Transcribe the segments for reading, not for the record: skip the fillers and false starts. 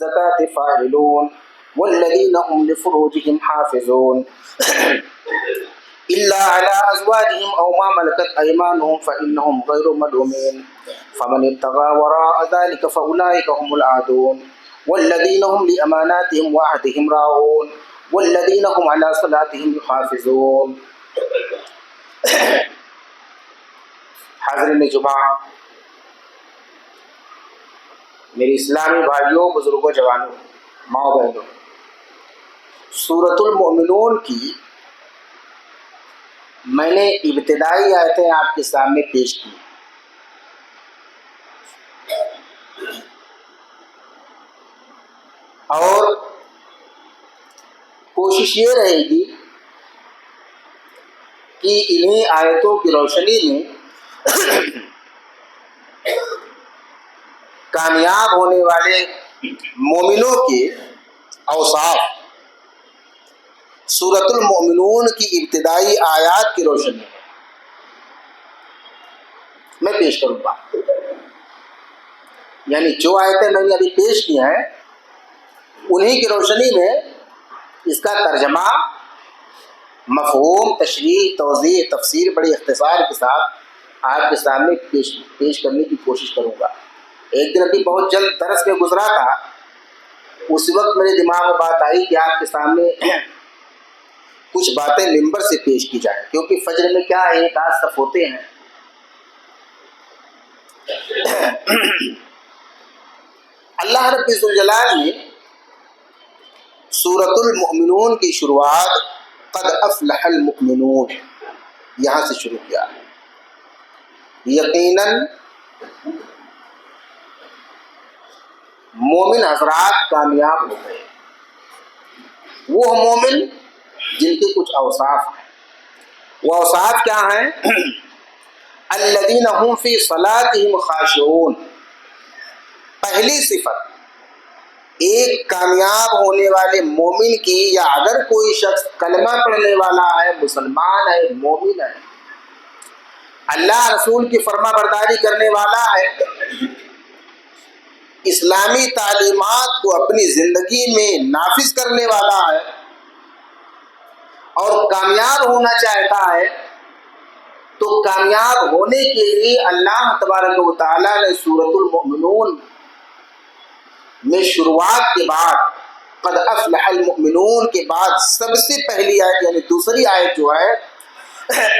للزكاة فاعلون والذين هم لفروجهم حافظون إلا على أزواجهم أو ما ملكت أيمانهم فإنهم غير ملومين فمن ابتغى وراء ذلك فأولئك هم العادون والذين هم لأماناتهم وعهدهم راعون والذين هم على صلاتهم يحافظون. حاضرین جمعہ، میری اسلامی بھائیوں، بزرگوں، جوانوں، ماؤں بہنوں، سورۃ المؤمنون کی میں نے ابتدائی آیتیں آپ کے سامنے پیش کی، اور کوشش یہ رہے گی کہ انہی آیتوں کی روشنی میں کامیاب ہونے والے مومنوں کے اوصاف سورۃ المؤمنون کی ابتدائی آیات کی روشنی میں پیش کروں گا. یعنی جو آیتیں میں نے ابھی پیش کی ہیں انہی کی روشنی میں اس کا ترجمہ، مفہوم، تشریح، توضیح، تفسیر بڑے اختصار کے ساتھ آپ کے سامنے پیش کرنے کی کوشش کروں گا. ایک دن ابھی بہت جلد درس میں گزرا تھا، اس وقت میرے دماغ میں بات آئی کہ آپ کے سامنے کچھ باتیں ممبر سے پیش کی جائیں، کیونکہ فجر میں کیا ہے صف ہوتے ہیں. اللہ رب الجلال نے سورۃ المؤمنون کی شروعات قد افلح المؤمنون یہاں سے شروع کیا. یقیناً مومن حضرات کامیاب ہو گئے، وہ مومن جن کے کچھ اوصاف ہیں. وہ اوصاف کیا ہیں؟ الذین هم فی صلاتهم خاشعون. پہلی صفت ایک کامیاب ہونے والے مومن کی، یا اگر کوئی شخص کلمہ پڑھنے والا ہے، مسلمان ہے، مومن ہے، اللہ رسول کی فرما برداری کرنے والا ہے، اسلامی تعلیمات کو اپنی زندگی میں نافذ کرنے والا ہے اور کامیاب ہونا چاہتا ہے، تو کامیاب ہونے کے لیے اللہ تبارک و تعالیٰ نے سورۃ المؤمنون میں شروعات کے بعد قد افلح المؤمنون کے بعد سب سے پہلی آیت یعنی دوسری آیت جو ہے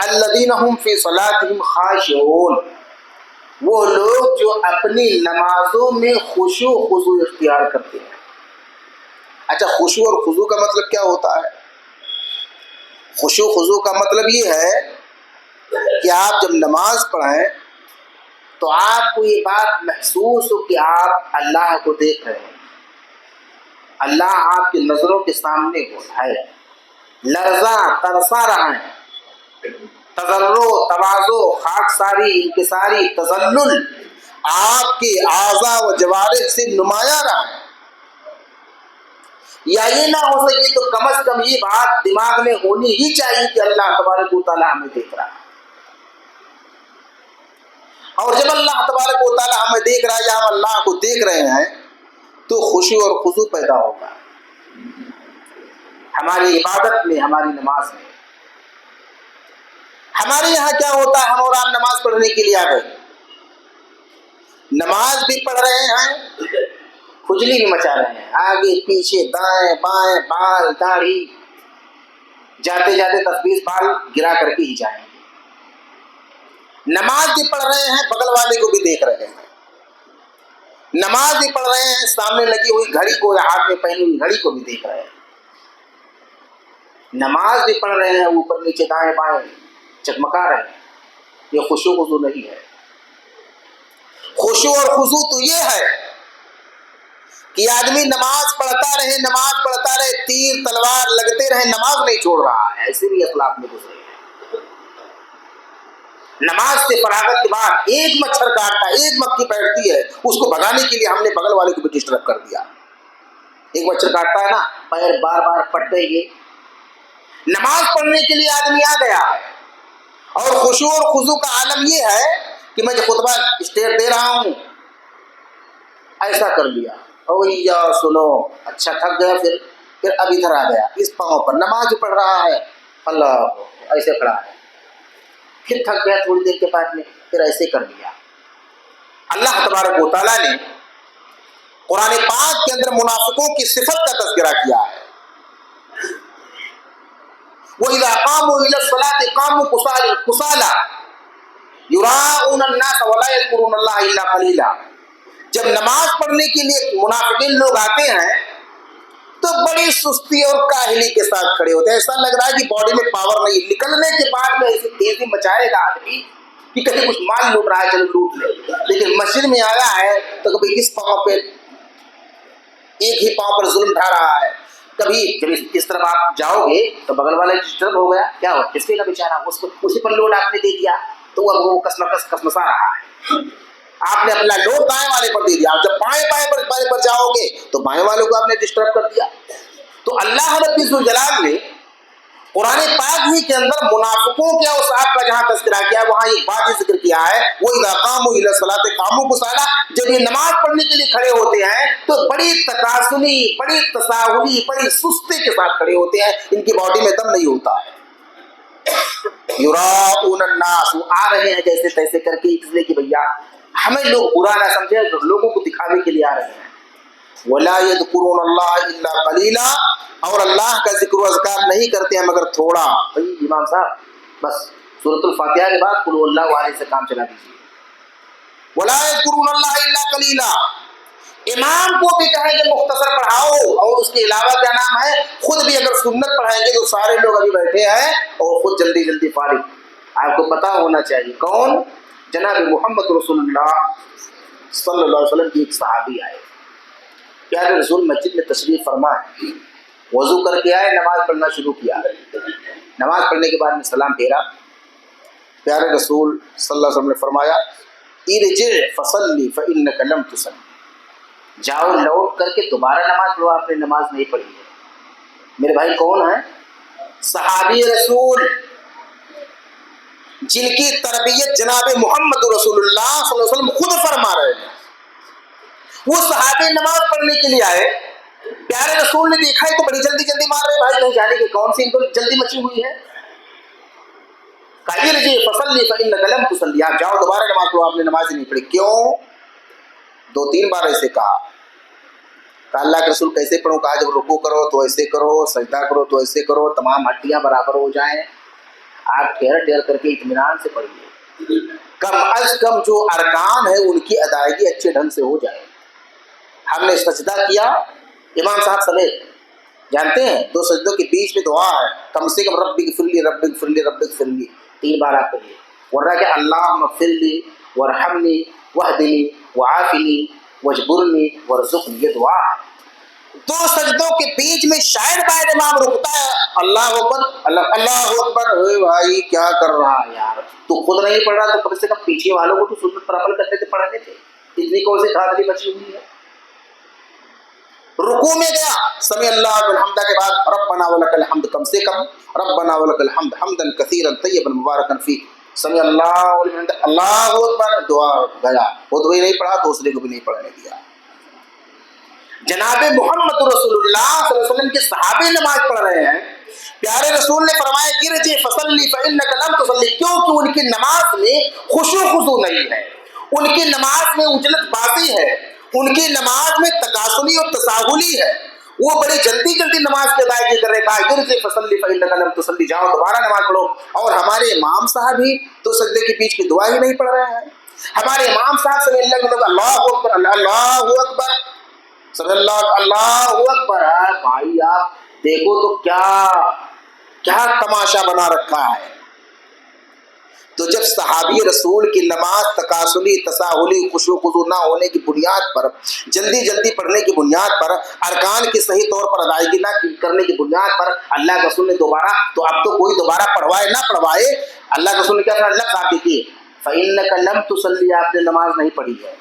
الذین هم فی صلاتهم خاشعون، وہ لوگ جو اپنی نمازوں میں خشوع و خضوع اختیار کرتے ہیں. اچھا، خشوع اور خضوع کا مطلب کیا ہوتا ہے؟ خشوع و خضوع کا مطلب یہ ہے کہ آپ جب نماز پڑھیں تو آپ کو یہ بات محسوس ہو کہ آپ اللہ کو دیکھ رہے ہیں، اللہ آپ کی نظروں کے سامنے ہے، لرزاں ترسا رہا ہے، تضرع، تواضع، خاکساری، انکساری، تذلل آپ کے اعضاء و جوارح سے نمایاں رہا ہے. یا یہ نہ ہو سکے تو کم از کم یہ بات دماغ میں ہونی ہی چاہیے کہ اللہ تبارک و تعالیٰ ہمیں دیکھ رہا ہے. اور جب اللہ تبارک و تعالیٰ ہمیں دیکھ رہا ہے یا ہم اللہ کو دیکھ رہے ہیں تو خوشی اور خضوع پیدا ہوگا ہماری عبادت میں، ہماری نماز میں. ہمارے یہاں کیا ہوتا ہے، ہم اور آپ نماز پڑھنے کے لیے آ گئے، نماز بھی پڑھ رہے ہیں، کھجلی بھی مچا رہے ہیں، آگے پیچھے دائیں بائیں، بال داڑھی، جاتے جاتے تسبیح بال گرا کر کے ہی جائیں گے. نماز بھی پڑھ رہے ہیں، بغل والے کو بھی دیکھ رہے ہیں. نماز بھی پڑھ رہے ہیں، سامنے لگی ہوئی گھڑی کو یا ہاتھ میں پہنی ہوئی گھڑی کو بھی دیکھ رہے ہیں. نماز بھی پڑھ رہے ہیں، اوپر نیچے دائیں بائیں چکمکا رہے ہیں. یہ خشوع خضوع نہیں ہے. خشوع اور خضوع تو یہ ہے کہ آدمی نماز پڑھتا رہے، تیر تلوار لگتے رہے، نماز نہیں چھوڑ رہا ہے. ایسے بھی اخلاق میں گزرے ہیں. نماز سے فراغت کے بعد ایک مچھر کاٹتا ہے، ایک مکھی بیٹھتی ہے، اس کو بھگانے کے لیے ہم نے بغل والے کو بھی ڈسٹرب کر دیا. ایک مچھر کاٹتا ہے نا، پیر بار بار پڑتے گے. نماز پڑھنے کے لیے آدمی آ گیا ہے، اور خشوع اور خضوع کا عالم یہ ہے کہ میں جو خطبہ اسٹیج دے رہا ہوں ایسا کر لیا یا سنو، اچھا تھک گیا، پھر اب ادھر آ گیا اس پاؤں پر نماز پڑھ رہا ہے، اللہ ایسے کھڑا ہے، پھر تھک گیا تھوڑی دیر کے بعد میں، پھر ایسے کر لیا۔ اللہ تبارک و تعالیٰ نے قرآن پاک کے اندر منافقوں کی صفت کا تذکرہ کیا ہے۔ وَإِذَا قَامُوا إِلَى الصَّلَاةِ قَامُوا كُسَالَىٰ يُرَاءُونَ النَّاسَ وَلَا يَذْكُرُونَ اللَّهَ إِلَّا قَلِيلًا۔ جب نماز پڑھنے کے لیے منافقین لوگ آتے ہیں تو بڑی سستی اور کاہلی کے ساتھ کھڑے ہوتے ہیں، ایسا لگ رہا ہے کہ باڈی میں پاور نہیں، نکلنے کے بعد میں ایسی تیزی مچائے گا آدمی کہ کہیں کچھ مال لوٹ رہا ہے چلو لوٹ لے، لیکن مسجد میں آیا ہے تو کبھی اس پاؤں پہ ایک ہی پاؤں پر ظلم ڈھا رہا ہے، کبھی جب اس طرف آپ جاؤ گے تو بغل والا ڈسٹرب ہو گیا، کیا ہو کس کا بیچارہ اس کو اسی پر لوڈ آپ نے دے دیا تو وہ کسمسا رہا ہے، آپ نے اپنا لوڈ بائیں والے پر دے دیا، جب بائیں پر جاؤ گے تو بائیں والوں کو آپ نے ڈسٹرب کر دیا۔ تو اللہ رب الجلال نے قرآن پاک ہی کے اندر منافقوں کے اوصاف کا جہاں تذکرہ کیا وہاں ایک بات ہی ذکر کیا ہے، وَإِذَا قَامُوا إِلَى الصَّلَاةِ قَامُوا كُسَالَىٰ۔ جب یہ نماز پڑھنے کے لیے کھڑے ہوتے ہیں تو بڑی تکاسلی، بڑی تساہلی، بڑی سستی کے ساتھ کھڑے ہوتے ہیں، ان کی باڈی میں دم نہیں ہوتا ہے۔ یراؤن الناس، وہ آ رہے ہیں جیسے تیسے کر کے، اس لیے کہ بھیا ہمیں لوگ برا نہ سمجھے، لوگوں کو دکھاوے کے لیے آ رہے ہیں۔ وَلَا يَذْكُرُونَ اللَّهَ إِلَّا قَلِيلًا، اور اللہ کا ذکر و اذکار نہیں کرتے ہیں مگر تھوڑا۔ بھائی امام صاحب بس سورۃ الفاتحہ کے بعد قل هو اللہ احد سے کام چلا دیجیے۔ وَلَا يَذْكُرُونَ اللَّهَ إِلَّا قَلِيلًا، امام کو بھی کہیں کہ مختصر پڑھاؤ، اور اس کے علاوہ کیا نام ہے، خود بھی اگر سنت پڑھائیں گے تو سارے لوگ ابھی بیٹھے ہیں اور خود جلدی جلدی فارغ۔ آپ کو پتا ہونا چاہیے کون، جناب محمد رسول اللہ صلی اللہ علیہ وسلم کی ایک صحابی آئے، پیارے رسول مسجد میں تشریف فرما ہے، وضو کر کے آئے، نماز پڑھنا شروع کیا، نماز پڑھنے کے بعد میں سلام پھیرا، پیارے رسول صلی اللہ علیہ وسلم نے فرمایا ارجع فصلی فإنک لم تصلی، جاؤ لوٹ کر کے دوبارہ نماز پڑھو، آپ نے نماز نہیں پڑھی ہے۔ میرے بھائی کون ہیں؟ صحابی رسول جن کی تربیت جناب محمد رسول اللہ صلی اللہ علیہ وسلم خود فرما رہے ہیں۔ وہ صحابی نماز پڑھنے کے لیے آئے، پیارے رسول نے دیکھا ہے تو بڑی جلدی جلدی مار رہے، بھائی کہیں جانے کی کون سی ان کو جلدی مچی ہوئی ہے؟ کہا ارجع فصلی فإنک لم تصلی، آپ جاؤ دوبارہ نماز پڑھو، آپ نے نماز ہی نہیں پڑھی۔ کیوں؟ 2-3 بار ایسے کہا۔ کہا اللہ کے رسول کیسے پڑھوں؟ کہا جب رکوع کرو تو ایسے کرو، سجدہ کرو تو ایسے کرو، تمام ہڈیاں برابر ہو جائیں، آپ ٹھہر کر کے اطمینان سے پڑھیے، کم از کم جو ارکان ہے ان کی ادائیگی اچھے ڈھنگ سے ہو جائے۔ ہم نے سجدہ کیا امام صاحب سمیت، جانتے ہیں 2 سجدوں کے بیچ میں دعا ہے، کم سے کم رب اغفر لی رب اغفر لی رب اغفر لی 3 بار آپ کریے، ورنہ کہ اللہم اغفر لی وارحمنی واہدنی وعافنی واجبرنی وارزقنی، یہ دعا ہے۔ 2 سجدوں کے بیچ میں شاید باید امام رکتا ہے، اللہ اکبر اللہ اکبر، اے بھائی کیا کر رہا ہے یار، تو خود نہیں پڑھ رہا تو کم سے کم پیچھے والوں کو تو سنت پر عمل کرنے سے پڑھنے تھے، اتنی کون سی دھاندلی بچی ہوئی ہے۔ رکوع میں گیا، سمع اللہ لمن حمدہ کے بعد ربنا ولک الحمد، کم سے کم ربنا ولک الحمد حمدا کثیرا طیبا مبارکا فیہ، سمع اللہ لمن حمدہ، اللہ اکبر، دعا گیا، خود بھی نہیں پڑھا دوسرے کو بھی نہیں پڑھنے دیا۔ جناب محمد رسول اللہ صلی اللہ علیہ وسلم کے صحابی نماز پڑھ رہے ہیں، پیارے رسول نے فرمایا ارجع فصلی فإنک لم تصلی، کیونکہ ان کی نماز میں خشوع خضوع نہیں ہے، ان کی نماز میں اجلت بازی ہے، ان کی نماز میں تکاسلی اور تساہلی ہے، وہ بڑی جلدی جلدی نماز کی ادائیگی کر رہے، کہا ارجع فصلی فإنک لم تصلی، جاؤ دوبارہ نماز پڑھو۔ اور ہمارے امام صاحب ہی 2 سجدے کے بیچ کی دعا ہی نہیں پڑھ رہے ہیں، ہمارے امام صاحب سے اللہ اکبر اللہ اکبر صلی اللہ اکبر ہے، بھائی آپ دیکھو تو کیا تماشا بنا رکھا ہے۔ تو جب صحابی رسول کی نماز تکاسلی تساہلی خشوع خضوع نہ ہونے کی بنیاد پر، جلدی جلدی پڑھنے کی بنیاد پر، ارکان کی صحیح طور پر ادائیگی نہ کرنے کی بنیاد پر اللہ کے رسول نے دوبارہ، تو اب تو کوئی دوبارہ پڑھوائے نہ پڑھوائے، اللہ کے رسول نے کیا لفظ آپ دیکھیے فإنک لم تصلی، آپ نے نماز نہیں پڑھی ہے۔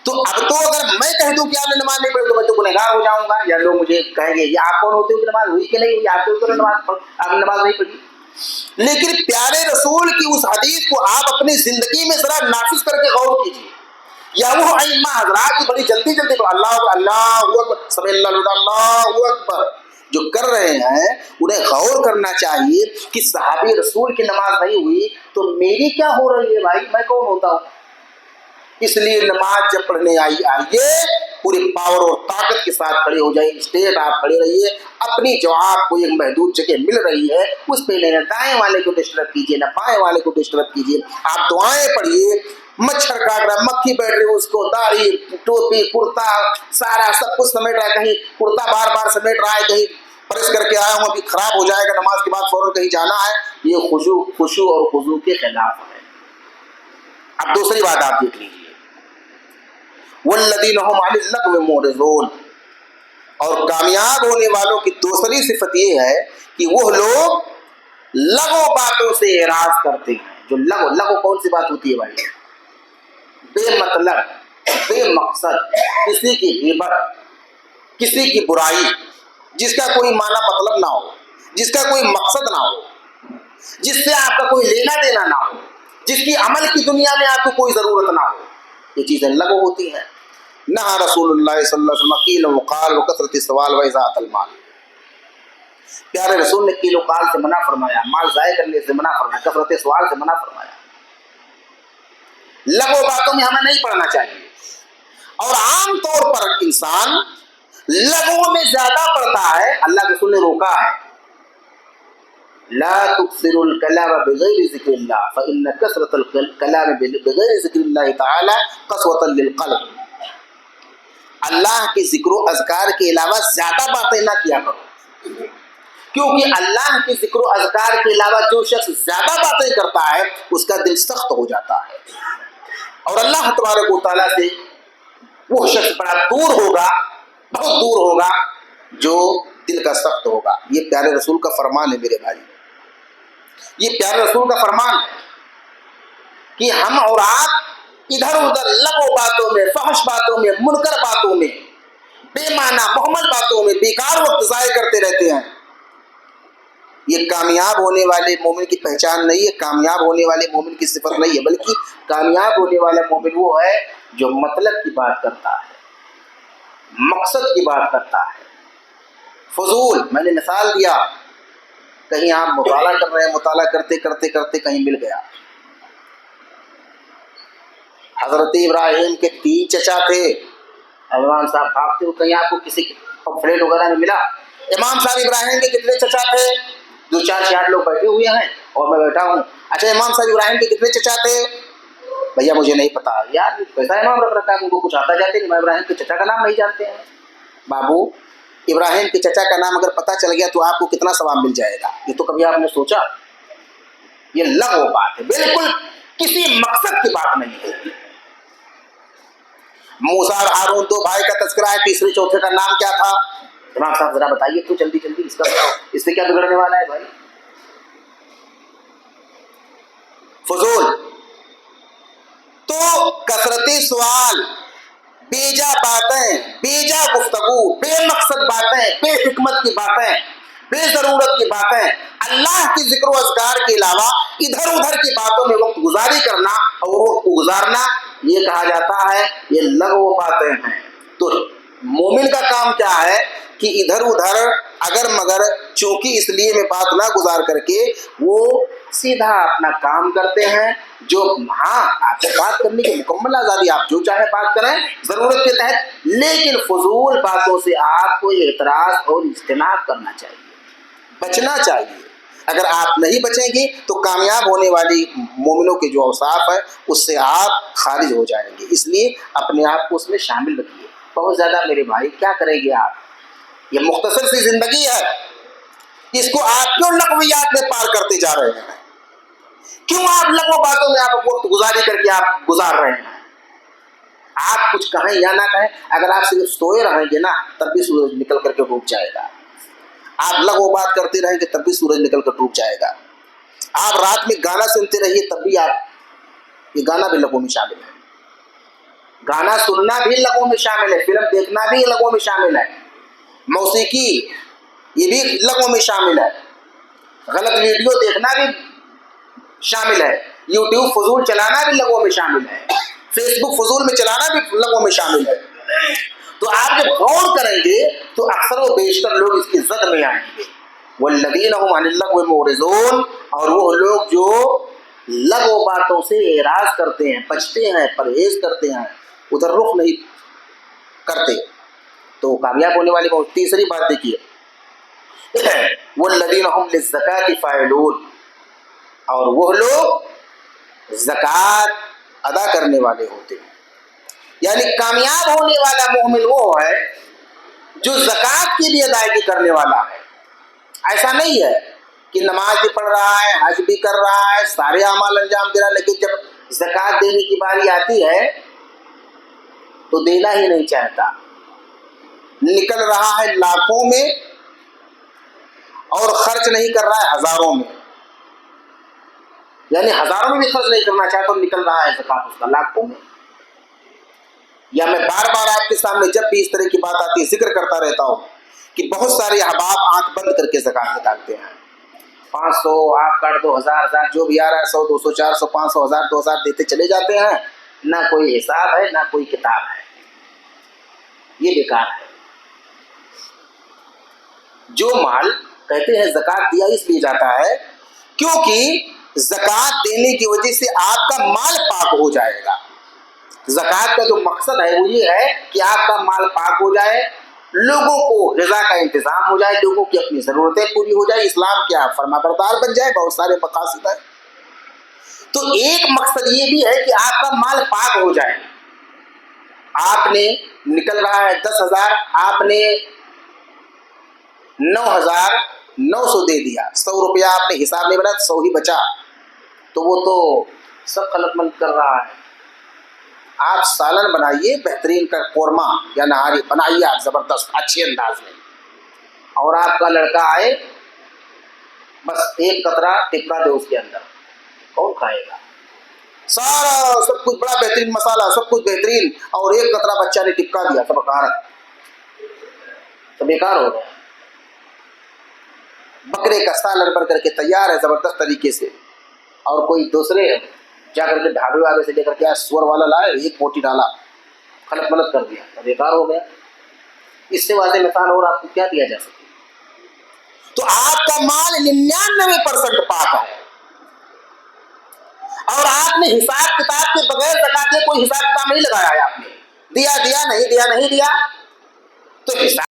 تو اب تو اگر میں کہہ دوں کہ آپ نے نماز نہیں پڑھی تو میں تو گنہگار ہو جاؤں گا، یا لوگ مجھے کہیں گے یہ آپ کون ہوتے ہو کہ نماز ہوئی کہ نہیں ہوئی، آپ کے آپ نے نماز نہیں پڑھی۔ لیکن پیارے رسول کی اس حدیث کو آپ اپنی زندگی میں ذرا نافذ کر کے غور کیجیے، یا وہ ائمہ حضرات جو بڑی جلدی جلدی اللہ اکبر سمع اللہ اکبر جو کر رہے ہیں، انہیں غور کرنا چاہیے کہ صحابی رسول کی نماز نہیں ہوئی تو میری کیا ہو رہی ہے بھائی، میں کون ہوتا ہوں؟ اس لیے نماز جب پڑھنے آئیے پورے پاور اور طاقت کے ساتھ کھڑے ہو جائیں، اسٹیٹ آپ کھڑے رہیے، اپنی جو آپ کو ایک محدود جگہ مل رہی ہے اس پہ نہ دائیں والے کو ڈسٹرب کیجیے نہ بائیں والے کو ڈسٹرب کیجیے، آپ دعائیں پڑھیے، مچھر کاٹ رہا مکھی بیٹھ رہی اس کو داڑھی ٹوپی کرتا سارا سب کچھ سمیٹ رہا ہے، کہیں کرتا بار بار سمیٹ رہا ہے، کہیں پریس کر کے آیا ہوں ابھی خراب ہو جائے گا، نماز کے بعد فوراً کہیں جانا ہے، یہ خشوع اور خضوع کے خلاف ہے۔ اب دوسری بات آپ دیکھ لیجیے، والذین هم عن اللغو معرضون، اور کامیاب ہونے والوں کی دوسری صفت یہ ہے کہ وہ لوگ لغو باتوں سے اعراض کرتے ہیں۔ جو لغو کون سی بات ہوتی ہے بھائی؟ بے مطلب بے مقصد، کسی کی غیبت، کسی کی برائی، جس کا کوئی معنی مطلب نہ ہو، جس کا کوئی مقصد نہ ہو، جس سے آپ کا کوئی لینا دینا نہ ہو، جس کی عمل کی دنیا میں آپ کو کوئی ضرورت نہ ہو، یہ چیزیں لغو ہوتی ہیں۔ نہا رسول اللہ صلی اللہ علیہ وسلم قیل وقال وکثرت السوال واضاعت المال، پیارے رسول نے قیل و قال سے منع فرمایا، مال ضائع کرنے سے منع فرمایا، کثرت سوال سے منع فرمایا۔ لغو باتوں میں ہمیں نہیں پڑھنا چاہیے، اور عام طور پر انسان لغو میں زیادہ پڑھتا ہے، اللہ کے رسول نے روکا ہے، لا تكثروا الكلام بغیر ذکر اللہ فإن کثرت الکلام بغیر ذکر اللہ تعالی قسوۃ للقلب، اللہ کے ذکر و اذکار کے علاوہ زیادہ باتیں نہ کیا کرو، کیونکہ اللہ کے ذکر و اذکار کے علاوہ جو شخص زیادہ باتیں کرتا ہے اس کا دل سخت ہو جاتا ہے، اور اللہ تبارک و تعالیٰ سے وہ شخص بڑا دور ہوگا، بہت دور ہوگا جو دل کا سخت ہوگا۔ یہ پیارے رسول کا فرمان ہے میرے بھائی، یہ پیارے رسول کا فرمان ہے کہ ہم اور آپ ادھر ادھر لغو باتوں میں، فحش باتوں میں، منکر باتوں میں، بے معنی مہمل باتوں میں بیکار وقت ضائع کرتے رہتے ہیں۔ یہ کامیاب ہونے والے مومن کی پہچان نہیں ہے، کامیاب ہونے والے مومن کی صفت نہیں ہے، بلکہ کامیاب ہونے والا مومن وہ ہے جو مطلب کی بات کرتا ہے، مقصد کی بات کرتا ہے۔ فضول، میں نے مثال دیا، کہیں آپ مطالعہ کر رہے ہیں، مطالعہ کرتے کرتے کرتے کہیں مل گیا، حضرت ابراہیم کے 3 چچا تھے، امام صاحب بھاگتے ہوئے کہیں آپ کو کسی پمفلیٹ وغیرہ میں ملا، امام صاحب ابراہیم کے کتنے چچا تھے؟ 2-4 لوگ بیٹھے ہوئے ہیں اور میں بیٹھا ہوں، اچھا امام صاحب ابراہیم کے کتنے چچا تھے؟ بھیا مجھے نہیں پتا یار، کیسا امام رکھ رکھا ہے، ان کو کچھ آتا جاتے کہ میں ابراہیم کے چچا کا نام نہیں جانتے ہیں۔ بابو، ابراہیم کے چچا کا نام اگر پتہ چل گیا تو آپ کو کتنا ثواب مل جائے گا، یہ تو کبھی آپ نے سوچا؟ یہ لغو بات ہے، بالکل کسی مقصد کی بات نہیں ہے۔ موسیٰ اور ہارون 2 بھائی کا تذکرہ ہے، تیسرے چوتھے کا نام کیا تھا؟ امام صاحب ذرا بتائیے تو جلدی جلدی، اس سے کیا بگڑنے والا ہے بھائی؟ فضول۔ تو کثرت سوال، بیجا باتیں، بیجا گفتگو، بے مقصد باتیں، بے حکمت کی باتیں، بے ضرورت کی باتیں، اللہ کی ذکر و اذکار کے علاوہ ادھر ادھر کی باتوں میں وقت گزاری کرنا اور وقت گزارنا، یہ کہا جاتا ہے یہ لغو باتیں ہیں۔ تو مومن کا کام کیا ہے کہ ادھر ادھر اگر مگر چونکہ اس لیے میں بات نہ گزار کر کے وہ سیدھا اپنا کام کرتے ہیں، جو ہاں آپ کو بات کرنے کی مکمل آزادی، آپ جو چاہے بات کریں ضرورت کے تحت، لیکن فضول باتوں سے آپ کو اعتراض اور اجتناب کرنا چاہیے، بچنا چاہیے۔ اگر آپ نہیں بچیں گے تو کامیاب ہونے والی مومنوں کے جو اوصاف ہیں اس سے آپ خارج ہو جائیں گے، اس لیے اپنے آپ کو اس میں شامل رکھیے۔ بہت زیادہ میرے بھائی کیا کریں گے آپ، یہ مختصر سی زندگی ہے، اس کو آپ کیوں لغویات میں پار کرتے جا رہے ہیں؟ کیوں آپ لغو باتوں میں آپ وقت گزاری کر کے آپ گزار رہے ہیں؟ آپ کچھ کہیں یا نہ کہیں، اگر آپ صرف سوئے رہیں گے نا تب بھی سورج نکل کر کے ڈوب جائے گا، آپ لغو بات کرتے رہیں گے تب بھی سورج نکل کر ڈوب جائے گا، آپ رات میں گانا سنتے رہیے تب بھی آپ، یہ گانا بھی لغو میں شامل ہے، گانا سننا بھی لغو میں شامل ہے، فلم دیکھنا بھی لغو میں شامل ہے، موسیقی یہ بھی لغو میں شامل ہے، غلط ویڈیو دیکھنا بھی شامل ہے، یوٹیوب فضول چلانا بھی لغو میں شامل ہے۔ فیس بک فضول میں چلانا بھی لغو میں شامل ہے. تو آپ جب غور کریں گے تو اکثر و بیشتر لوگ اس کی زد میں آئیں گے. والذین هم عن اللغو معرضون، اور وہ لوگ جو لغو باتوں سے اعراض کرتے ہیں، بچتے ہیں، پرہیز کرتے ہیں، ادھر رخ نہیں کرتے، تو کامیاب ہونے والی بہت. تیسری بات دیکھیے، والذین هم للزکاة فاعلون، اور وہ لوگ زکوٰۃ ادا کرنے والے ہوتے ہیں. یعنی کامیاب ہونے والا مومن وہ ہے جو زکوٰۃ کی بھی ادائیگی کرنے والا ہے. ایسا نہیں ہے کہ نماز بھی پڑھ رہا ہے، حج بھی کر رہا ہے، سارے اعمال انجام دے رہا ہے، لیکن جب زکوٰۃ دینے کی باری آتی ہے تو دینا ہی نہیں چاہتا. نکل رہا ہے لاکھوں میں اور خرچ نہیں کر رہا ہے ہزاروں میں. یعنی ہزاروں میں بھی خرچ نہیں کرنا چاہتا، تو نکل رہا ہے زکوٰۃ اس کا لاکھوں میں. یا میں بار بار آپ کے سامنے جب بھی اس طرح کی بات آتی ہے ذکر کرتا رہتا ہوں کہ بہت سارے احباب آنکھ بند کر کے زکوٰۃ نکالتے ہیں. 500 آپ کاٹ دو، 1000 جو بھی آ رہا ہے، 100 200 400 500 1000 2000 دیتے چلے جاتے ہیں. نہ کوئی حساب ہے نہ کوئی کتاب ہے. یہ بیکار ہے. جو مال کہتے ہیں زکوٰۃ دیا اس لیے جاتا ہے کیونکہ زکوٰۃ دینے کی وجہ سے آپ کا مال پاک ہو جائے گا. زکوٰۃ کا جو مقصد ہے وہ یہ ہے کہ آپ کا مال پاک ہو جائے، لوگوں کو غذا کا انتظام ہو جائے، لوگوں کی اپنی ضرورتیں پوری ہو جائے، اسلام کیا فرما بردار بن جائے. بہت سارے مقاصد ہیں. تو ایک مقصد یہ بھی ہے کہ آپ کا مال پاک ہو جائے. آپ نے نکل رہا ہے 10,000، آپ نے 9,900 دے دیا، 100 روپیہ آپ نے حساب نہیں بنا، 100 ہی بچا، تو وہ تو سب خلق مند کر رہا ہے. آپ سالن بنائیے، بہترین کا قورمہ یا نہاری بنائیے آپ زبردست اچھے انداز میں، اور آپ کا لڑکا آئے بس ایک قطرہ ٹپکا دے اس کے اندر، کون کھائے گا؟ سارا سب کچھ بڑا بہترین مسالہ، سب کچھ بہترین، اور ایک قطرہ بچہ نے ٹپکا دیا، سب بیکار ہو گیا. بکرے کا سالن بن کر کے تیار ہے زبردست طریقے سے، اور کوئی دوسرے جا کر کے ڈھابے والے سے لے کر کے سور والا لائے، ایک پوٹی ڈالا، خلط ملط کر دیا، بیکار ہو گیا. اس سے واضح مثال اور آپ کو کیا دیا جا سکے؟ تو آپ کا مال 99% پاک ہے، اور آپ نے حساب کتاب کے بغیر زکوٰۃ کے کوئی حساب کتاب نہیں لگایا ہے. آپ نے دیا نہیں دیا تو حساب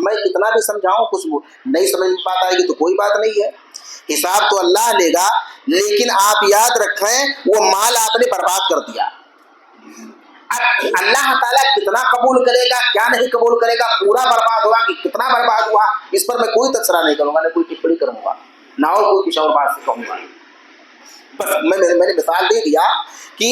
میں کتنا بھی سمجھاؤں کچھ نہیں سمجھ پاتا ہے کہ تو کوئی بات نہیں ہے. حساب تو اللہ لے گا، لیکن آپ یاد رکھیں وہ مال آپ نے برباد کر دیا. اب اللہ تعالیٰ کتنا قبول کرے گا کیا نہیں قبول کرے گا، پورا برباد ہوا کہ کتنا برباد ہوا، اس پر میں کوئی تبصرہ نہیں کروں گا، نہ کوئی ٹپڑی کروں گا، نہ اور کوئی کچھ اور بات سے کہوں گا. بس میں نے مثال دے دیا کہ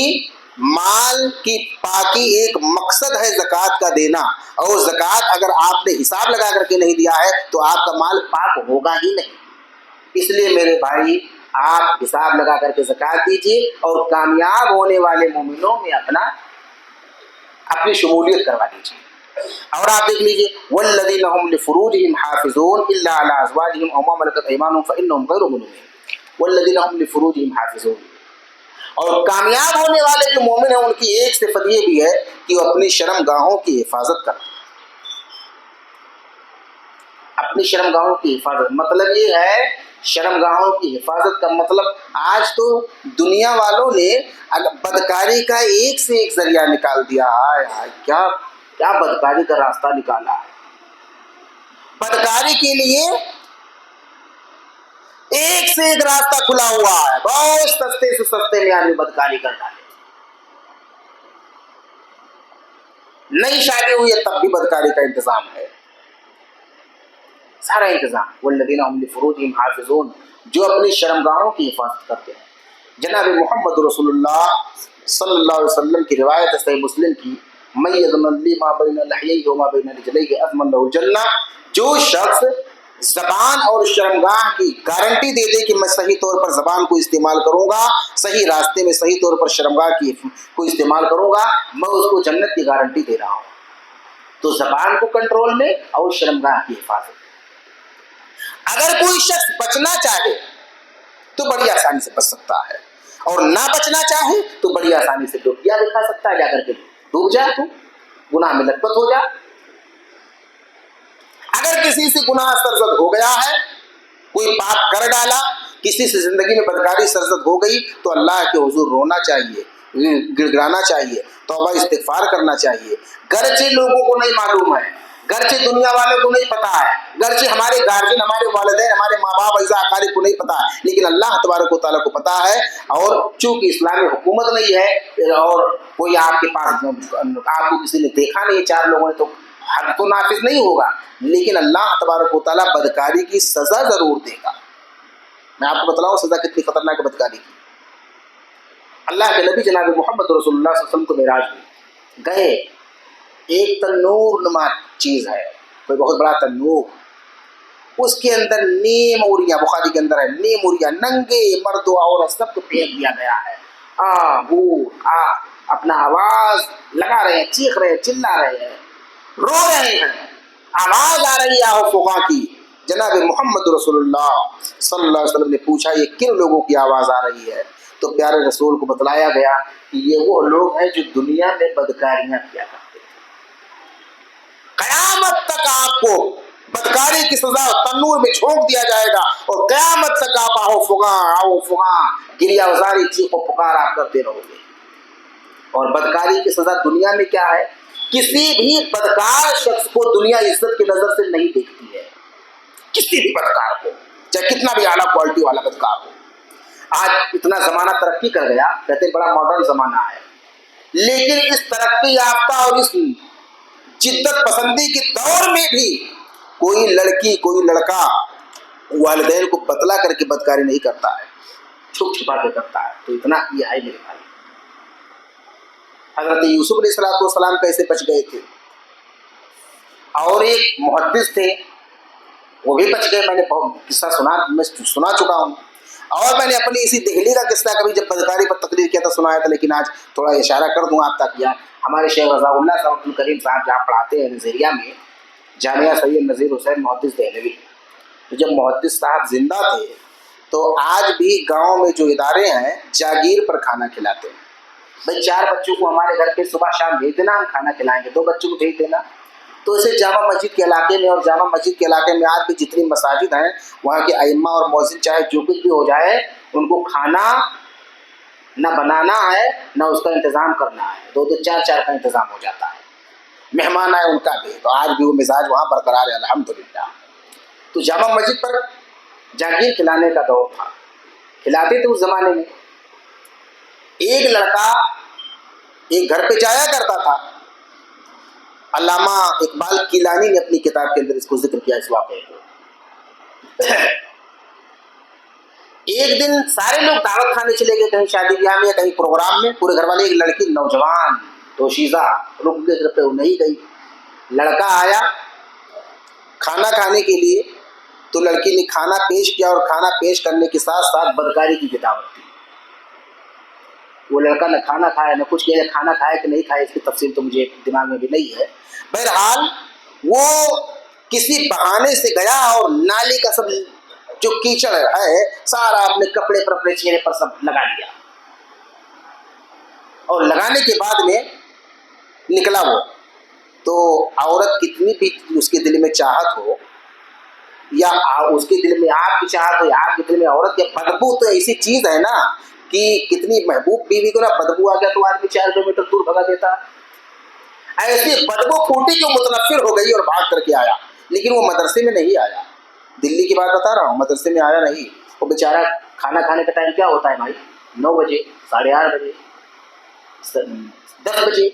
مال کی پاکی ایک مقصد ہے زکوٰۃ کا دینا، اور زکوٰۃ اگر آپ نے حساب لگا کر کے نہیں دیا ہے تو آپ کا مال پاک ہوگا ہی نہیں. اس لیے میرے بھائی آپ حساب لگا کر کے زکوٰۃ دیجیے، اور کامیاب ہونے والے مومنوں میں اپنی شمولیت کروا دیجیے. اور آپ دیکھ لیجیے، والذین هم لفروجهم حافظون الا علی ازواجهم او ما ملکت ایمانهم فانهم غیر ملومین. والذین هم لفروجهم حافظون. اور کامیاب ہونے والے جو مومن ہیں ان کی ایک صفت یہ بھی ہے کہ وہ اپنی شرمگاہوں کی حفاظت کرتے ہیں. اپنی شرمگاہوں کی حفاظت مطلب یہ ہے، شرمگاہوں کی حفاظت کا مطلب آج تو دنیا والوں نے بدکاری کا ایک سے ایک ذریعہ نکال دیا ہے. کیا بدکاری کا راستہ نکالا ہے. بدکاری کے لیے ایک سے ایک راستہ کھلا ہوا ہے، بہت سستے سے سستے میں آدمی بدکاری کر ڈالے. نئی شادی ہوئی ہے تب بھی بدکاری کا انتظام ہے، سارا انتظام. والذین هم لفروجهم حافظون، جو اپنی شرمگاہوں کی حفاظت کرتے ہیں. جناب محمد رسول اللہ صلی اللہ علیہ وسلم کی روایت ہے صحیح مسلم کی، من یضمن لی ما بین لحییہ وما بین رجلیہ اضمن لہ الجنہ. جو شخص زبان اور شرمگاہ کی گارنٹی دے دے کہ میں صحیح طور پر زبان کو استعمال کروں گا، صحیح راستے میں صحیح طور پر شرمگاہ کو استعمال کروں گا، میں اس کو جنت کی گارنٹی دے رہا ہوں. تو زبان کو کنٹرول میں اور شرمگاہ کی حفاظت. اگر کوئی شخص بچنا چاہے تو بڑی آسانی سے بچ سکتا ہے، اور نہ بچنا چاہے تو بڑی آسانی سے ڈوبکیاں دکھا سکتا ہے، جا کر کے ڈوب جا، تو گناہ میں لطپت ہو جا۔ اگر کسی سے گناہ سرزد ہو گیا ہے، کوئی پاپ کر ڈالا، کسی سے زندگی میں بدکاری سرزد ہو گئی، تو اللہ کے حضور رونا چاہیے، گڑ گڑانا چاہیے، توبہ استغفار کرنا چاہیے۔ گرچہ لوگوں کو نہیں معلوم ہے، گرچہ دنیا والوں کو نہیں پتا ہے، گرچہ ہمارے گارجین، ہمارے والدین، ہمارے ماں باپ، اعزا اقارب کو نہیں پتا ہے، لیکن اللہ تبارک و تعالیٰ کو پتا ہے۔ اور چونکہ اسلامی حکومت نہیں ہے اور کوئی آپ کے پاس، آپ کو کسی نے دیکھا نہیں ہے، چار لوگوں نے، تو حد تو نافذ نہیں ہوگا، لیکن اللہ تبارک و تعالیٰ بدکاری کی سزا ضرور دے گا۔ میں آپ کو بتلاؤں سزا کتنی خطرناک ہے بدکاری کی۔ اللہ کے نبی جناب محمد رسول اللہ صلی اللہ علیہ وسلم کو معراج میں گئے، ایک تنور نما چیز ہے، کوئی بہت بڑا تنور، اس کے اندر نیم اوریاں، بخاری کے اندر ہے، نیم اوریاں، ننگے مرد و عورت سب کو پھینک دیا گیا ہے، اپنا آواز لگا رہے ہیں، چیخ رہے ہیں، چلا رہے ہیں، رو رہے ہیں، آواز آ رہی ہے آہو فغاں کی۔ جناب محمد رسول اللہ صلی اللہ علیہ وسلم نے پوچھا یہ کن لوگوں کی آواز آ رہی ہے؟ تو پیارے رسول کو بتلایا گیا کہ یہ وہ لوگ ہیں جو دنیا میں بدکاریاں کیا کرتے ہیں۔ قیامت تک آپ کو بدکاری کی سزا تنور میں جھونک دیا جائے گا، اور قیامت تک آپ آہو فغاں گریہ وزاری چیخ و پکار آپ کرتے رہو گے۔ اور بدکاری کی سزا دنیا میں کیا ہے؟ کسی بھی بدکار شخص کو دنیا عزت کی نظر سے نہیں دیکھتی ہے، کسی بھی بدکار کو، چاہے کتنا بھی اعلیٰ کوالٹی والا بدکار ہو۔ آج اتنا زمانہ ترقی کر گیا، کہتے ہیں بڑا ماڈرن زمانہ ہے، لیکن اس ترقی یافتہ اور اس جدت پسندی کے دور میں بھی کوئی لڑکی، کوئی لڑکا والدین کو بتلا کر کے بدکاری نہیں کرتا ہے، چھپ چھپا کے کرتا ہے۔ تو اتنا یہ ہے میرے بھائی، حضرت یوسف علیہ السلام کیسے بچ گئے تھے، اور ایک محدث تھے وہ بھی بچ گئے۔ میں نے قصہ سنا چکا ہوں، اور میں نے اپنی اسی دہلی کا قصہ کبھی جب بدکاری پر تقریر کیا تھا سنایا تھا، لیکن آج تھوڑا اشارہ کر دوں آپ تک۔ ہمارے شیخ رضا اللہ صاحب عبد الکریم صاحب جہاں پڑھاتے ہیں نظیریہ میں، جامعہ سید نذیر حسین محدث دہلوی، تو جب محدث صاحب زندہ تھے تو آج بھی گاؤں میں جو ادارے ہیں جاگیر پر کھانا کھلاتے ہیں۔ بھائی 4 بچوں کو ہمارے گھر پہ صبح شام بھیج دینا، ہم کھانا کھلائیں گے، 2 بچوں کو بھیج دینا۔ تو اسے جامع مسجد کے علاقے میں، اور جامع مسجد کے علاقے میں آج بھی جتنی مساجد ہیں وہاں کے ائمہ اور مؤذن چاہے جو کچھ بھی ہو جائے، ان کو کھانا نہ بنانا ہے نہ اس کا انتظام کرنا ہے، 2-2 4-4 کا انتظام ہو جاتا ہے۔ مہمان آئے ان کا بھی، تو آج بھی وہ مزاج وہاں برقرار ہے الحمدللہ۔ تو جامع مسجد پر جاگیر کھلانے کا دور تھا، کھلاتے تھے اس زمانے میں۔ ایک لڑکا ایک گھر پہ جایا کرتا تھا، علامہ اقبال کیلانی نے اپنی کتاب کے اندر اس کو ذکر کیا، اس واقعے کو۔ ایک دن سارے لوگ دعوت کھانے چلے گئے کہیں شادی بیاہ میں یا کہیں پروگرام میں، پورے گھر والے، ایک لڑکی نوجوان دوشیزہ رک کے گھر پہ وہ نہیں گئی۔ لڑکا آیا کھانا کھانے کے لیے، تو لڑکی نے کھانا پیش کیا، اور کھانا پیش کرنے کے ساتھ ساتھ بدکاری کی دعوت دی۔ وہ لڑکا نہ کھانا کھایا نہ کچھ کیا، کھانا کھایا کہ نہیں کھایا اس کی تفصیل تو مجھے دماغ میں بھی نہیں ہے۔ بہرحال وہ کسی بہانے سے گیا اور نالی کا سب جو کیچڑ ہے سارا اپنے کپڑے پر، اپنے چہرے پر سب لگا لیا، اور لگانے کے بعد میں نکلا وہ۔ تو عورت کتنی بھی اس کے دل میں چاہت ہو، یا اس کے دل میں آپ کی چاہت ہو، یا آپ کے دل میں عورت کی، بدبو تو ایسی چیز ہے نا کہ کتنی محبوب بیوی کو نا بدبو آ گیا تو آدمی 4 کلومیٹر دور بھگا دیتا۔ ایسی بدبو پھوٹی کہ متنفر ہو گئی اور بھاگ کر کے آیا، لیکن وہ مدرسے میں نہیں آیا، دلی کی بات بتا رہا ہوں، مدرسے میں آیا نہیں۔ وہ بیچارہ کھانا کھانے کا ٹائم کیا ہوتا ہے بھائی؟ 9 بجے، 8:30 بجے، 10 بجے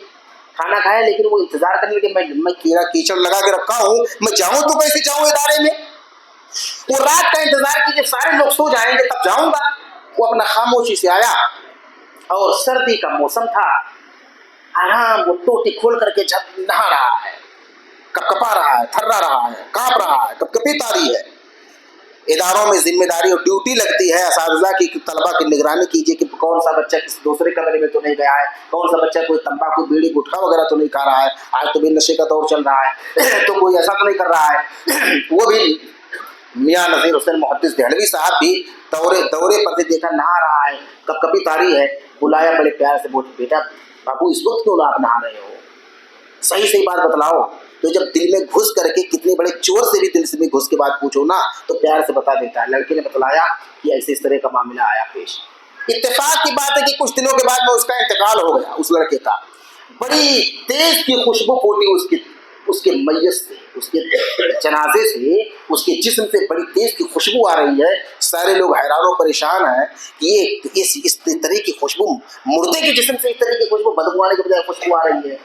کھانا کھایا، لیکن وہ انتظار کرنے لگے میں کیچڑ لگا کے رکھا ہوں، میں جاؤں تو کیسے جاؤں ادارے میں؟ وہ رات کا انتظار کیجیے، سارے لوگ سو جائیں گے تب جاؤں گا۔ وہ اپنا خاموشی سے آیا، اور سردی کا موسم تھا، آرام، وہ ٹوٹی کھول کر کے جب نہا رہا ہے، کپکپا رہا ہے، تھرا رہا ہے، کانپ رہا ہے، کپکپی تاری ہے۔ اداروں میں ذمہ داری اور ڈیوٹی لگتی ہے اساتذہ کی، طلبہ کی نگرانی کیجیے کہ کون سا بچہ کسی دوسرے کمرے میں تو نہیں گیا ہے، کون سا بچہ کوئی تمباکو بیڑی گٹکا وغیرہ تو نہیں کھا رہا ہے، آج تو بھی نشے کا دور چل رہا ہے، تو کوئی ایسا تو نہیں کر رہا ہے۔ وہ بھی میاں نذیر حسین محدث دہلوی صاحب بھی دورے پر سے دیکھا نہا رہا ہے، کبھی تاری ہے، بلایا بڑے پیار سے، بولے بیٹا بابو اس وقت کیوں آپ نہا رہے ہو، صحیح بات بتلاؤ۔ تو جب دل میں گھس کر کے کتنے بڑے چور سے بھی دل سے گھس کے بات پوچھو نا تو پیار سے بتا دیتا ہے۔ لڑکے نے بتلایا کہ ایسے اس طرح کا معاملہ آیا پیش۔ اتفاق کی بات ہے کہ کچھ دنوں کے بعد میں اس کا انتقال ہو گیا، اس لڑکے کا۔ بڑی تیز کی خوشبو پھوٹی اس کے میت سے، اس کے جنازے سے، اس کے جسم سے بڑی تیز کی خوشبو آ رہی ہے۔ سارے لوگ حیران و پریشان ہیں کہ یہ اس طرح کی خوشبو، مردے کے جسم سے اس طرح کی خوشبو، بدبو آنے کے بجائے خوشبو آ رہی ہے۔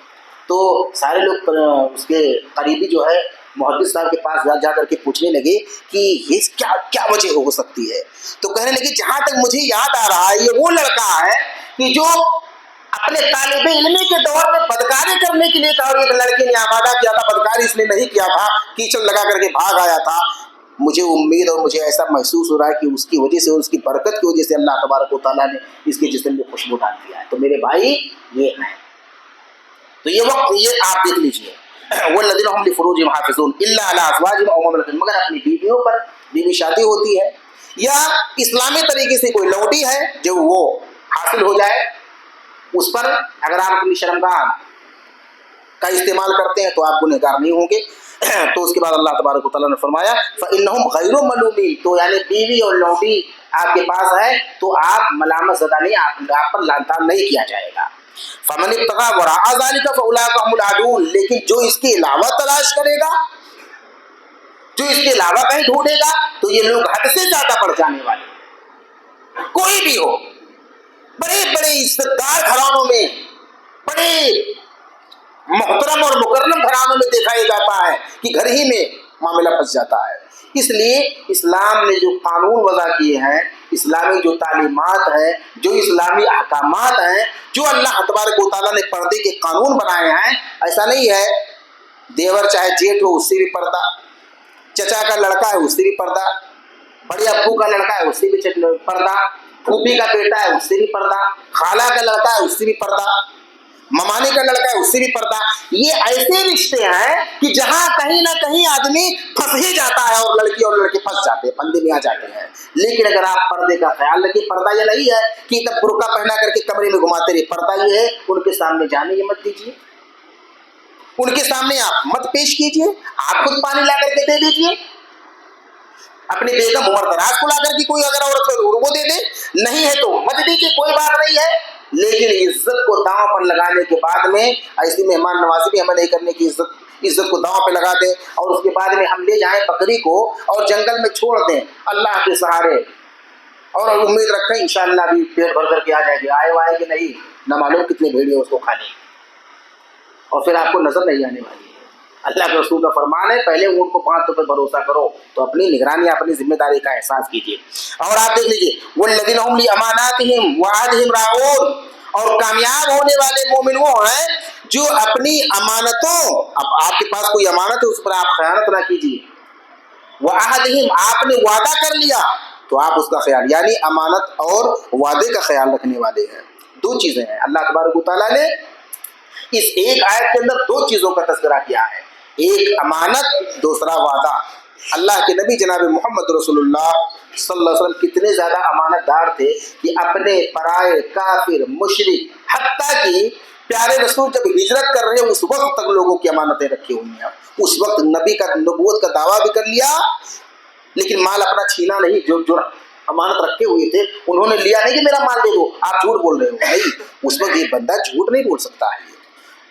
تو سارے لوگ اس کے قریبی جو ہے محدث صاحب کے پاس جا کر کے پوچھنے لگے کہ یہ کیا وجہ ہو سکتی ہے۔ تو کہنے لگے جہاں تک مجھے یاد آ رہا ہے یہ وہ لڑکا ہے کہ جو اپنے طالب علمی کے دور میں بدکاری کرنے کے لیے کہا، اور ایک لڑکے نے آمادہ کیا تھا، بدکاری اس نے نہیں کیا تھا، کیچڑ لگا کر کے بھاگ آیا تھا۔ مجھے امید اور مجھے ایسا محسوس ہو رہا ہے کہ اس کی وجہ سے اور اس کی برکت کی وجہ سے اللہ تبارک و تعالیٰ نے اس کے جسم میں خوشبو ڈال دیا ہے۔ تو میرے بھائی یہ ہے، تو یہ وقت یہ آپ دیکھ لیجیے، والذین هم لفروجہم حافظون الا علی ازواجہم او ما ملکت، مگر اپنی بیویوں پر، بیوی شادی ہوتی ہے یا اسلامی طریقے سے کوئی لوٹی ہے جو وہ حاصل ہو جائے، اس پر اگر آپ اپنی شرمگاہ کا استعمال کرتے ہیں تو آپ گنہگار نہیں ہوں گے۔ تو اس کے بعد اللہ تبارک و تعالیٰ نے فرمایا فإنہم غیر ملومین، تو یعنی بیوی اور لوٹی آپ کے پاس ہے تو آپ ملامت زدہ نہیں، آپ پر لعن طعن نہیں کیا جائے گا۔ فمن ابتغى وراء ذلك فاولئک هم العادون، لیکن جو اس کے علاوہ تلاش کرے گا، جو اس کے علاوہ کہیں ڈھونڈے گا تو یہ لوگ حد سے زیادہ بڑھ جانے والے۔ کوئی بھی ہو، بڑے بڑے عزتدار گھرانوں میں، بڑے محترم اور مکرم گھرانوں میں دیکھا جاتا ہے کہ گھر ہی میں معاملہ پھنس جاتا ہے۔ اس لیے اسلام نے جو قانون وضع کیے ہیں، اسلامی جو تعلیمات ہیں، جو اسلامی احکامات ہیں، جو اللہ تبارک و تعالیٰ نے پردے کے قانون بنائے ہیں، ایسا نہیں ہے دیور چاہے جیٹ ہو اس سے بھی پردہ، چچا کا لڑکا ہے اس سے بھی پردہ، بڑے ابو کا لڑکا ہے اس سے بھی پردہ، پھوپھی کا بیٹا ہے اس سے بھی پردہ، خالہ کا لڑکا ہے اس سے بھی پردہ، ممانے کا لڑکا ہے اس سے بھی پردہ۔ یہ ایسے رشتے ہیں کہ جہاں کہیں نہ کہیں آدمی پھنس ہی جاتا ہے، اور لڑکی اور لڑکے پھنس جاتے ہیں، پندے میں آ جاتے ہیں۔ لیکن اگر آپ پردے کا خیال رکھیں، پردہ یہ نہیں ہے کہ تب برقع پہنا کر کے کمرے میں گھماتے رہے، پردہ یہ ہے ان کے سامنے جانے یہ مت دیجیے، ان کے سامنے آپ مت پیش کیجیے، آپ خود پانی لا کر کے دے دیجیے، اپنی بیگم عمر دراز کو لا کر کے کوئی اگر عورت وہ دے دے، نہیں ہے تو مت دیجیے، کوئی بات نہیں ہے۔ لیکن عزت کو داؤں پر لگانے کے بعد میں ایسی مہمان نوازی بھی ہمیں نہیں کرنے کی، عزت کو داؤں پہ لگا دیں اور اس کے بعد میں ہم لے جائیں بکری کو اور جنگل میں چھوڑ دیں اللہ کے سہارے، اور امید رکھیں انشاءاللہ بھی پیٹ بھر کر کے آ جائے گی، آئے وائے گی نہیں، نہ معلوم کتنے بھیڑیے اس کو کھا لیں اور پھر آپ کو نظر نہیں آنے والی ہے۔ اللہ کے رسول کا فرمان ہے پہلے اونٹ کو 5 پہ بھروسہ کرو، تو اپنی نگرانی، اپنی ذمہ داری کا احساس کیجیے۔ اور آپ دیکھ لیجیے والذین هم لاماناتهم وعهدهم راعون، اور کامیاب ہونے والے مومن وہ ہیں جو اپنی امانتوں، اب آپ کے پاس کوئی امانت ہے اس پر آپ خیانت نہ کیجیے، وعهدهم، آپ نے وعدہ کر لیا تو آپ اس کا خیال، یعنی امانت اور وعدے کا خیال رکھنے والے ہیں۔ دو چیزیں ہیں، اللہ تبارک و تعالیٰ نے اس ایک آیت کے اندر دو چیزوں کا تذکرہ کیا ہے، ایک امانت، دوسرا وعدہ۔ اللہ کے نبی جناب محمد رسول اللہ صلی اللہ علیہ وسلم کتنے زیادہ امانت دار تھے کہ اپنے پرائے، کافر، مشرک، حتیٰ کہ پیارے رسول جب ہجرت کر رہے اس وقت تک لوگوں کی امانتیں رکھی ہوئی ہیں۔ اس وقت نبی کا نبوت کا دعویٰ بھی کر لیا لیکن مال اپنا چھینا نہیں، جو امانت رکھے ہوئے تھے انہوں نے لیا نہیں کہ میرا مال دے دو، آپ جھوٹ بول رہے ہو، نہیں، اس وقت یہ بندہ جھوٹ نہیں بول سکتا ہے۔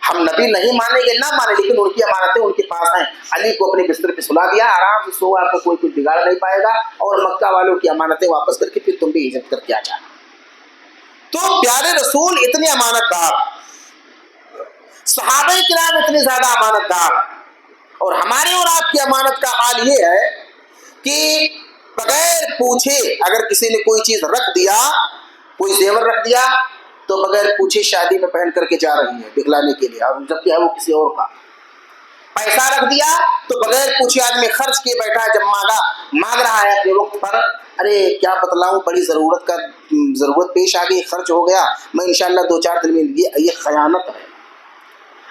ہم نبی نہیں مانیں گے، نہ مانیں، لیکن ان کی امانتیں ان کے پاس ہیں۔ علی کو اپنے بستر پہ سلا دیا، آرام سے سو، آپ کو کوئی کچھ بگاڑ نہیں پائے گا، اور مکہ والوں کی امانتیں واپس کر کے پھر تم بھی ہجرت کر کے آ جانا۔ تو پیارے رسول اتنے امانت دار، صحابہ کرام اتنے زیادہ امانت دار، اور ہمارے اور آپ کی امانت کا حال یہ ہے کہ بغیر پوچھے اگر کسی نے کوئی چیز رکھ دیا، کوئی زیور رکھ دیا تو بغیر پوچھے شادی میں پہن کر کے جا رہی ہے دکھلانے کے لیے، اور جبکہ ہے وہ کسی اور کا۔ پیسہ رکھ دیا تو بغیر پوچھے آدمی خرچ کیے بیٹھا ہے، جب مانگ رہا ہے اپنے وقت پر، ارے کیا بتلاؤں، بڑی ضرورت پیش آ گئی، خرچ ہو گیا، میں انشاءاللہ 2-4 دن میں، یہ خیانت ہے۔